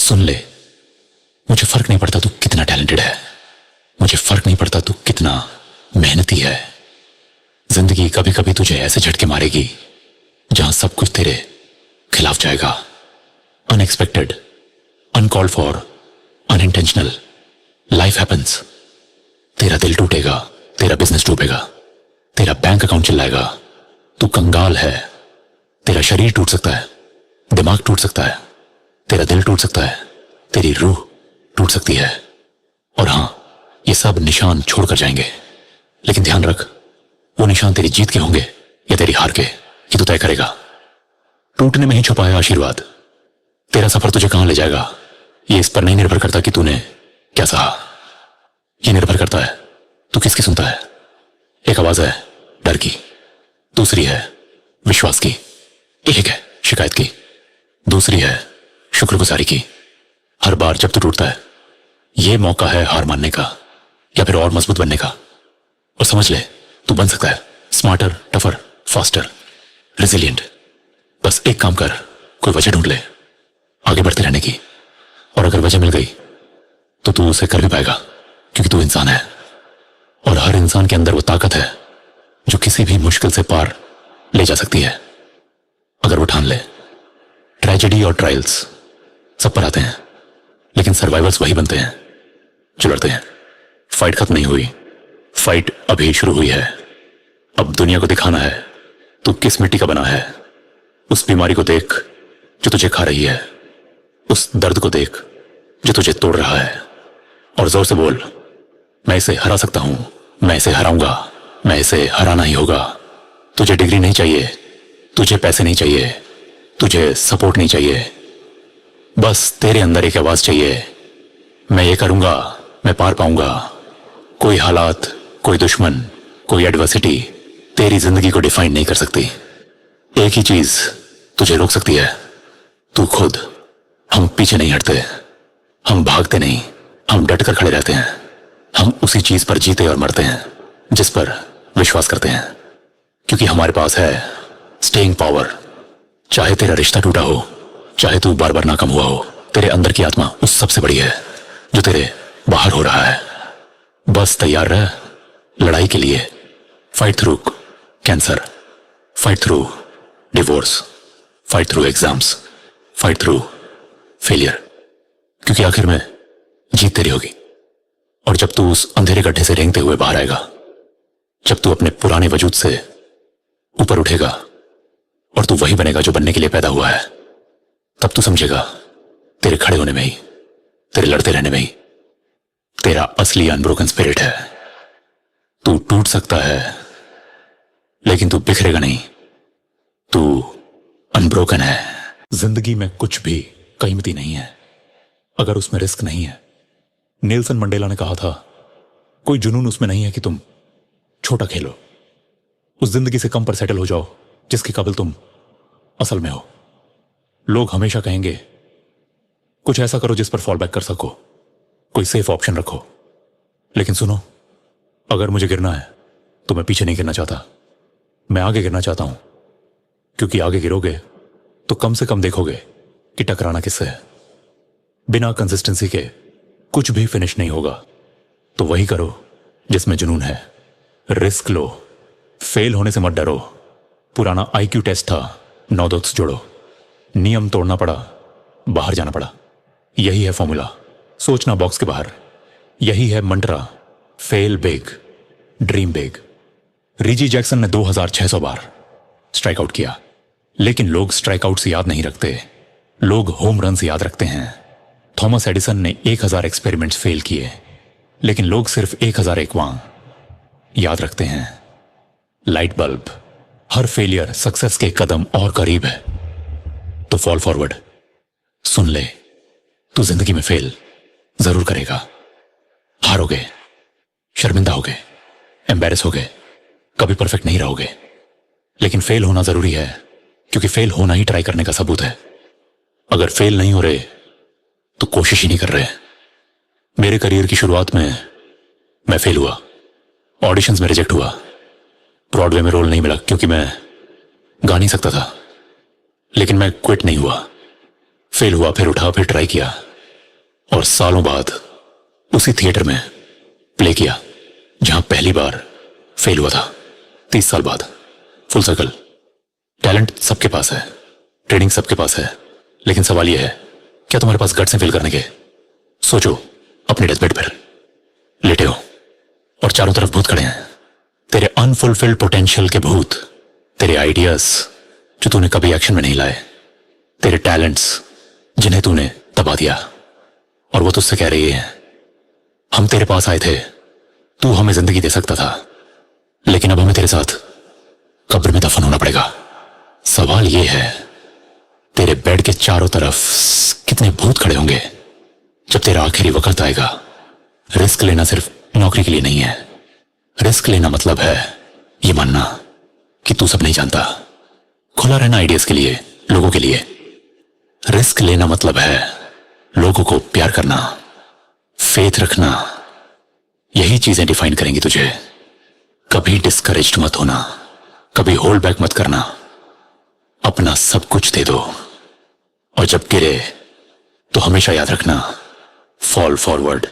सुन ले, मुझे फर्क नहीं पड़ता तू कितना टैलेंटेड है, मुझे फर्क नहीं पड़ता तू कितना मेहनती है। जिंदगी कभी कभी तुझे ऐसे झटके मारेगी जहां सब कुछ तेरे खिलाफ जाएगा। Unexpected, uncalled for, unintentional life happens. तेरा दिल टूटेगा, तेरा बिजनेस डूबेगा, तेरा बैंक अकाउंट चिल्लाएगा, तू कंगाल है, तेरा शरीर टूट सकता है, दिमाग टूट सकता है, तेरा दिल टूट सकता है, तेरी रूह टूट सकती है। और हां, ये सब निशान छोड़कर जाएंगे, लेकिन ध्यान रख, वो निशान तेरी जीत के होंगे या तेरी हार के, ये तू तय करेगा। टूटने में ही छुपा है आशीर्वाद। तेरा सफर तुझे कहां ले जाएगा, ये इस पर नहीं निर्भर करता कि तूने क्या सहा, ये निर्भर करता है तू किसकी सुनता है। एक आवाज है डर की, दूसरी है विश्वास की, एक है शिकायत की, दूसरी है शुक्रगुजारी की। हर बार जब तू टूटता है, यह मौका है हार मानने का या फिर और मजबूत बनने का। और समझ ले, तू बन सकता है स्मार्टर, टफर, फास्टर, रेजिलिएंट। बस एक काम कर, कोई वजह ढूंढ ले आगे बढ़ते रहने की। और अगर वजह मिल गई तो तू उसे कर भी पाएगा, क्योंकि तू इंसान है और हर इंसान के अंदर वो ताकत है जो किसी भी मुश्किल से पार ले जा सकती है, अगर वो ठान ले। ट्रेजेडी और ट्रायल्स सब पर आते हैं, लेकिन सर्वाइवर्स वही बनते हैं जो लड़ते हैं। फाइट खत्म नहीं हुई, फाइट अभी शुरू हुई है। अब दुनिया को दिखाना है तू किस मिट्टी का बना है। उस बीमारी को देख जो तुझे खा रही है, उस दर्द को देख जो तुझे तोड़ रहा है, और जोर से बोल, मैं इसे हरा सकता हूं, मैं इसे हराऊंगा, मैं इसे हराना ही होगा। तुझे डिग्री नहीं चाहिए, तुझे पैसे नहीं चाहिए, तुझे सपोर्ट नहीं चाहिए, बस तेरे अंदर एक आवाज चाहिए, मैं ये करूंगा, मैं पार पाऊंगा। कोई हालात, कोई दुश्मन, कोई एडवर्सिटी तेरी जिंदगी को डिफाइन नहीं कर सकती। एक ही चीज तुझे रोक सकती है, तू खुद। हम पीछे नहीं हटते, हम भागते नहीं, हम डट कर खड़े रहते हैं। हम उसी चीज पर जीते और मरते हैं जिस पर विश्वास करते हैं, क्योंकि हमारे पास है स्टेइंग पावर। चाहे तेरा रिश्ता टूटा हो, चाहे तू बार बार नाकाम हुआ हो, तेरे अंदर की आत्मा उस सबसे बड़ी है जो तेरे बाहर हो रहा है। बस तैयार रह लड़ाई के लिए। Fight through cancer, fight through divorce, fight through exams, fight through failure, क्योंकि आखिर में जीत तेरी होगी। और जब तू उस अंधेरे गड्ढे से रेंगते हुए बाहर आएगा, जब तू अपने पुराने वजूद से ऊपर उठेगा और तू वही बनेगा जो बनने के लिए पैदा हुआ है, तब तू समझेगा तेरे खड़े होने में ही, तेरे लड़ते रहने में ही तेरा असली अनब्रोकन स्पिरिट है। तू टूट सकता है, लेकिन तू बिखरेगा नहीं, तू अनब्रोकन है। जिंदगी में कुछ भी कीमती नहीं है अगर उसमें रिस्क नहीं है। नेल्सन मंडेला ने कहा था, कोई जुनून उसमें नहीं है कि तुम छोटा खेलो, उस जिंदगी से कम पर सेटल हो जाओ जिसके काबिल तुम असल में हो। लोग हमेशा कहेंगे कुछ ऐसा करो जिस पर फॉल बैक कर सको, कोई सेफ ऑप्शन रखो। लेकिन सुनो, अगर मुझे गिरना है तो मैं पीछे नहीं गिरना चाहता, मैं आगे गिरना चाहता हूं, क्योंकि आगे गिरोगे तो कम से कम देखोगे कि टकराना किससे है। बिना कंसिस्टेंसी के कुछ भी फिनिश नहीं होगा। तो वही करो जिसमें जुनून है, रिस्क लो, फेल होने से मत डरो। पुराना आईक्यू टेस्ट था, 9 दोस्त जोड़ो, नियम तोड़ना पड़ा, बाहर जाना पड़ा। यही है फॉर्मूला, सोचना बॉक्स के बाहर। यही है mantra, fail big, dream big. Reggie Jackson ने 2600 बार स्ट्राइक आउट किया, लेकिन लोग स्ट्राइक आउट से याद नहीं रखते, लोग होम रन से याद रखते हैं। थॉमस एडिसन ने 1000 एक्सपेरिमेंट्स फेल किए, लेकिन लोग सिर्फ 1001वां याद रखते हैं। लाइट बल्ब, हर फेलियर सक्सेस के कदम और करीब है, तो फॉल फॉरवर्ड। सुन ले, तू जिंदगी में फेल जरूर करेगा, हारोगे, शर्मिंदा होगे, एम्बैरेस होगे, कभी परफेक्ट नहीं रहोगे, लेकिन फेल होना जरूरी है, क्योंकि फेल होना ही ट्राई करने का सबूत है। अगर फेल नहीं हो रहे तो कोशिश ही नहीं कर रहे। मेरे करियर की शुरुआत में मैं फेल हुआ, ऑडिशंस में रिजेक्ट हुआ, ब्रॉडवे में रोल नहीं मिला क्योंकि मैं गा नहीं सकता था, लेकिन मैं क्विट नहीं हुआ। फेल हुआ, फिर उठा, फिर ट्राई किया, और सालों बाद उसी थिएटर में प्ले किया जहां पहली बार फेल हुआ था। 30 साल बाद फुल सर्कल। टैलेंट सबके पास है, ट्रेनिंग सबके पास है, लेकिन सवाल यह है, क्या तुम्हारे पास गट्स हैं फेल करने के? सोचो, अपने डेथबेड पर लेटे हो और चारों तरफ भूत खड़े हैं, तेरे अनफुलफिल्ड पोटेंशियल के भूत, तेरे आइडियाज जो तूने कभी एक्शन में नहीं लाए, तेरे टैलेंट्स जिन्हें तूने दबा दिया, और वो तुझसे कह रही है, हम तेरे पास आए थे, तू हमें जिंदगी दे सकता था, लेकिन अब हमें तेरे साथ कब्र में दफन होना पड़ेगा। सवाल यह है, तेरे बेड के चारों तरफ कितने भूत खड़े होंगे जब तेरा आखिरी वक्त आएगा? रिस्क लेना सिर्फ नौकरी के लिए नहीं है। रिस्क लेना मतलब है ये मानना कि तू सब नहीं जानता, खुला रहना आइडियाज के लिए, लोगों के लिए। रिस्क लेना मतलब है लोगों को प्यार करना, फेथ रखना। यही चीजें डिफाइन करेंगी तुझे। कभी डिस्करेज्ड मत होना, कभी होल्ड बैक मत करना, अपना सब कुछ दे दो, और जब गिरे तो हमेशा याद रखना, फॉल फॉरवर्ड